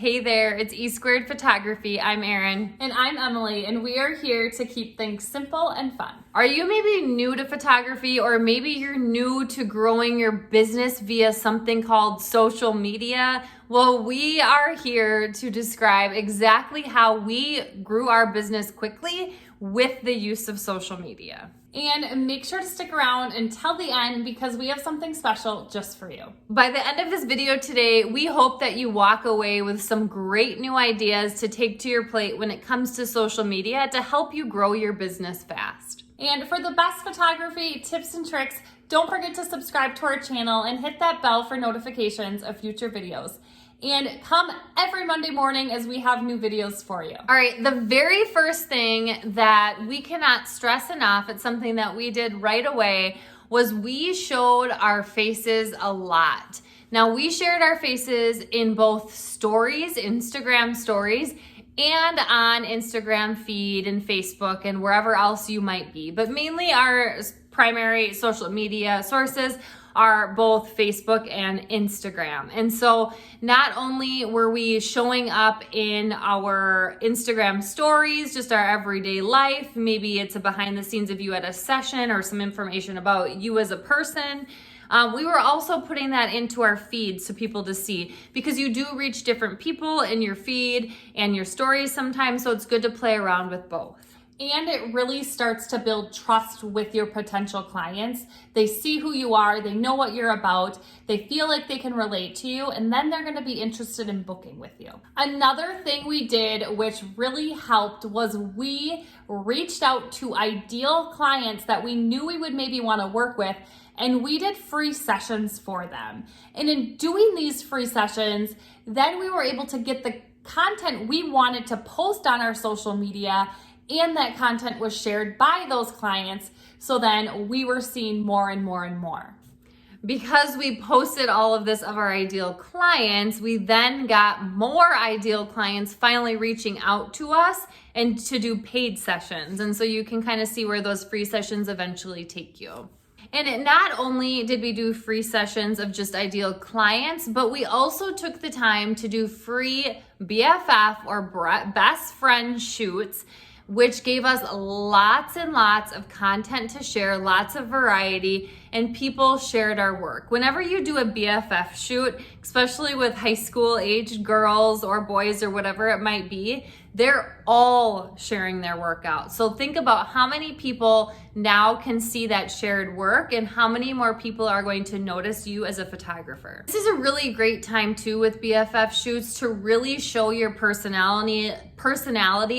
Hey there, it's E Squared Photography. I'm Erin. And I'm Emily, and we are here to keep things simple and fun. Are you maybe new to photography, or maybe you're new to growing your business via something called social media? Well, we are here to describe exactly how we grew our business quickly with the use of social media. And make sure to stick around until the end because we have something special just for you. By the end of this video today, we hope that you walk away with some great new ideas to take to your plate when it comes to social media to help you grow your business fast. And for the best photography tips and tricks, don't forget to subscribe to our channel and hit that bell for notifications of future videos. And come every Monday morning as we have new videos for you. All right, the very first thing that we cannot stress enough, it's something that we did right away, was we showed our faces a lot. Now, we shared our faces in both stories, Instagram stories, and on Instagram feed and Facebook and wherever else you might be. But mainly our primary social media sources are both Facebook and Instagram. And so not only were we showing up in our Instagram stories, just our everyday life, maybe it's a behind the scenes of you at a session or some information about you as a person, we were also putting that into our feed so people to see, because you do reach different people in your feed and your stories sometimes, so it's good to play around with both. And it really starts to build trust with your potential clients. They see who you are, they know what you're about, they feel like they can relate to you, and then they're gonna be interested in booking with you. Another thing we did, which really helped, was we reached out to ideal clients that we knew we would maybe wanna work with, and we did free sessions for them. And in doing these free sessions, then we were able to get the content we wanted to post on our social media, and that content was shared by those clients. So then we were seeing more and more and more. Because we posted all of this of our ideal clients, we then got more ideal clients finally reaching out to us and to do paid sessions. And so you can kind of see where those free sessions eventually take you. And not only did we do free sessions of just ideal clients, but we also took the time to do free BFF or best friend shoots, which gave us lots and lots of content to share, lots of variety, and people shared our work. Whenever you do a BFF shoot, especially with high school aged girls or boys or whatever it might be, they're all sharing their work out. So think about how many people now can see that shared work and how many more people are going to notice you as a photographer. This is a really great time too with BFF shoots to really show your personality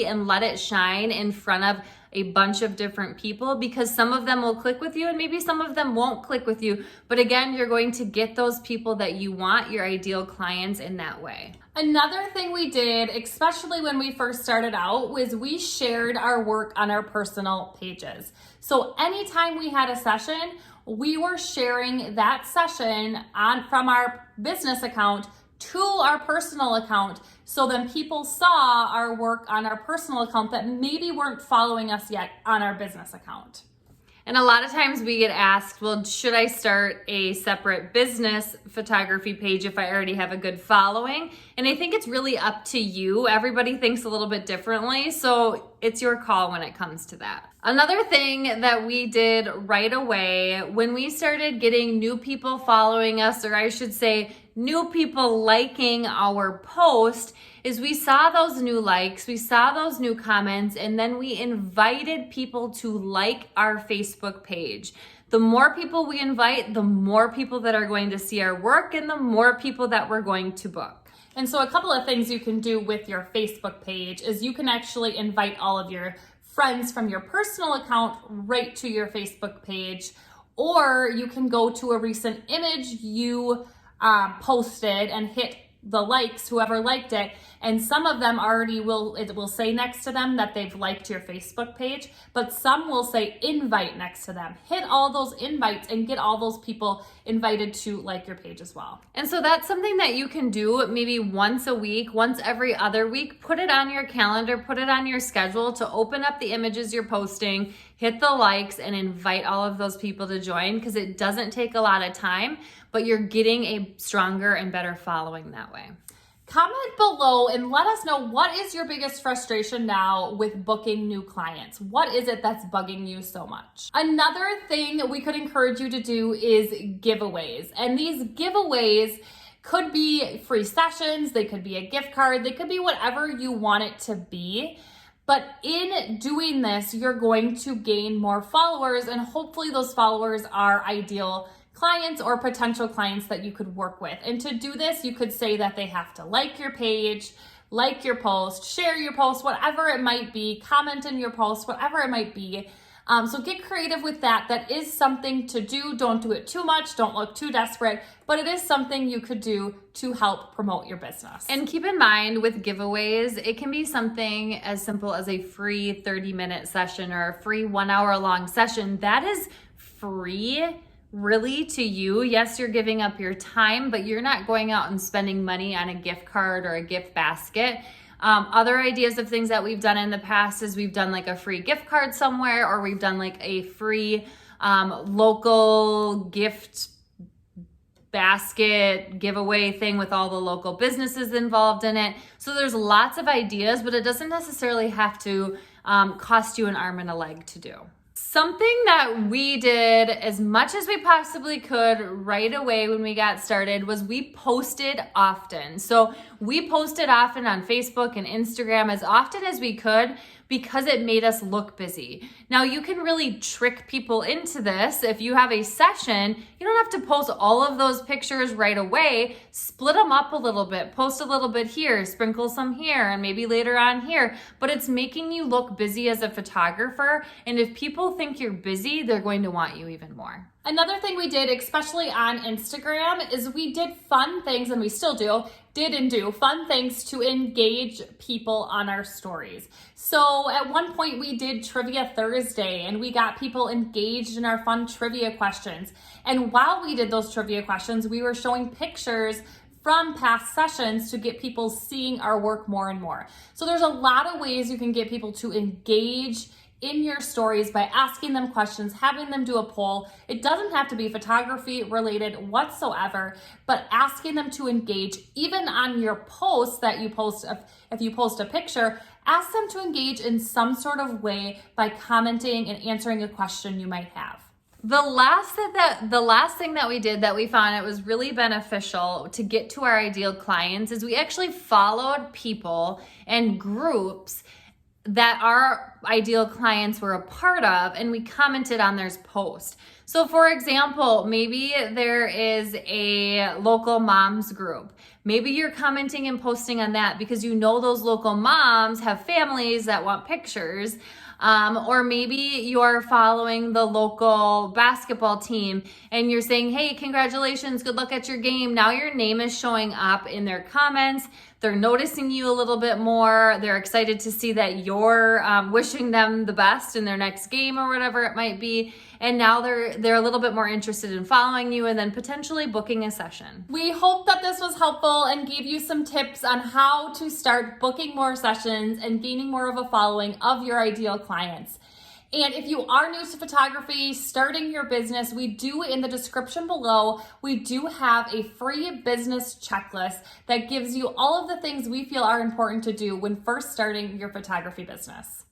and let it shine in front of a bunch of different people, because some of them will click with you and maybe some of them won't click with you. But again, you're going to get those people that you want, your ideal clients, in that way. Another thing we did, especially when we first started out, was we shared our work on our personal pages. So anytime we had a session, we were sharing that session from our business account to our personal account, so then people saw our work on our personal account that maybe weren't following us yet on our business account. And a lot of times we get asked, well, should I start a separate business photography page if I already have a good following? And I think it's really up to you. Everybody thinks a little bit differently, so it's your call when it comes to that. Another thing that we did right away when we started getting new people following us, or I should say new people liking our post, is we saw those new likes, we saw those new comments, and then we invited people to like our Facebook page. The more people we invite, the more people that are going to see our work and the more people that we're going to book. And so a couple of things you can do with your Facebook page is you can actually invite all of your friends from your personal account right to your Facebook page, or you can go to a recent image you posted and hit the likes, whoever liked it, and some of them already it will say next to them that they've liked your Facebook page, but some will say invite next to them. Hit all those invites and get all those people invited to like your page as well. And so that's something that you can do maybe once a week, once every other week. Put it on your calendar, put it on your schedule to open up the images you're posting, hit the likes, and invite all of those people to join, because it doesn't take a lot of time, but you're getting a stronger and better following that way. Comment below and let us know, what is your biggest frustration now with booking new clients? What is it that's bugging you so much? Another thing we could encourage you to do is giveaways. And these giveaways could be free sessions, they could be a gift card, they could be whatever you want it to be. But in doing this, you're going to gain more followers, and hopefully those followers are ideal clients or potential clients that you could work with. And to do this, you could say that they have to like your page, like your post, share your post, whatever it might be, comment in your post, whatever it might be. So get creative with that. That is something to do. Don't do it too much. Don't look too desperate, but it is something you could do to help promote your business. And keep in mind with giveaways, it can be something as simple as a free 30-minute session or a free 1 hour long session. That is free really to you. Yes, you're giving up your time, but you're not going out and spending money on a gift card or a gift basket. Other ideas of things that we've done in the past is we've done like a free gift card somewhere, or we've done like a free local gift basket giveaway thing with all the local businesses involved in it. So there's lots of ideas, but it doesn't necessarily have to cost you an arm and a leg to do. Something that we did as much as we possibly could right away when we got started was we posted often. So we posted often on Facebook and Instagram, as often as we could, because it made us look busy. Now you can really trick people into this. If you have a session, you don't have to post all of those pictures right away. Split them up a little bit, post a little bit here, sprinkle some here, and maybe later on here. But it's making you look busy as a photographer. And if people think you're busy, they're going to want you even more. Another thing we did, especially on Instagram, is we did fun things, and we still do fun things to engage people on our stories. So at one point we did Trivia Thursday, and we got people engaged in our fun trivia questions. And while we did those trivia questions, we were showing pictures from past sessions to get people seeing our work more and more. So there's a lot of ways you can get people to engage in your stories by asking them questions, having them do a poll. It doesn't have to be photography related whatsoever, but asking them to engage even on your posts that you post. If you post a picture, ask them to engage in some sort of way by commenting and answering a question you might have. The last thing that we did that we found it was really beneficial to get to our ideal clients is we actually followed people and groups that our ideal clients were a part of, and we commented on their post. So for example, maybe there is a local moms group. Maybe you're commenting and posting on that because you know those local moms have families that want pictures. Or maybe you're following the local basketball team and you're saying, hey, congratulations, good luck at your game. Now your name is showing up in their comments. They're noticing you a little bit more. They're excited to see that you're wishing them the best in their next game or whatever it might be. And now they're a little bit more interested in following you and then potentially booking a session. We hope that this was helpful and gave you some tips on how to start booking more sessions and gaining more of a following of your ideal clients. And if you are new to photography, starting your business, we do in the description below, we do have a free business checklist that gives you all of the things we feel are important to do when first starting your photography business.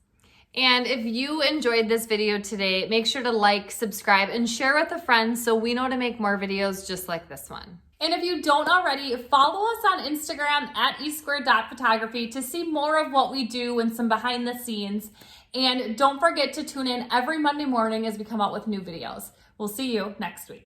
And if you enjoyed this video today, make sure to like, subscribe, and share with a friend so we know to make more videos just like this one. And if you don't already, follow us on Instagram at e2photography to see more of what we do and some behind the scenes. And don't forget to tune in every Monday morning as we come out with new videos. We'll see you next week.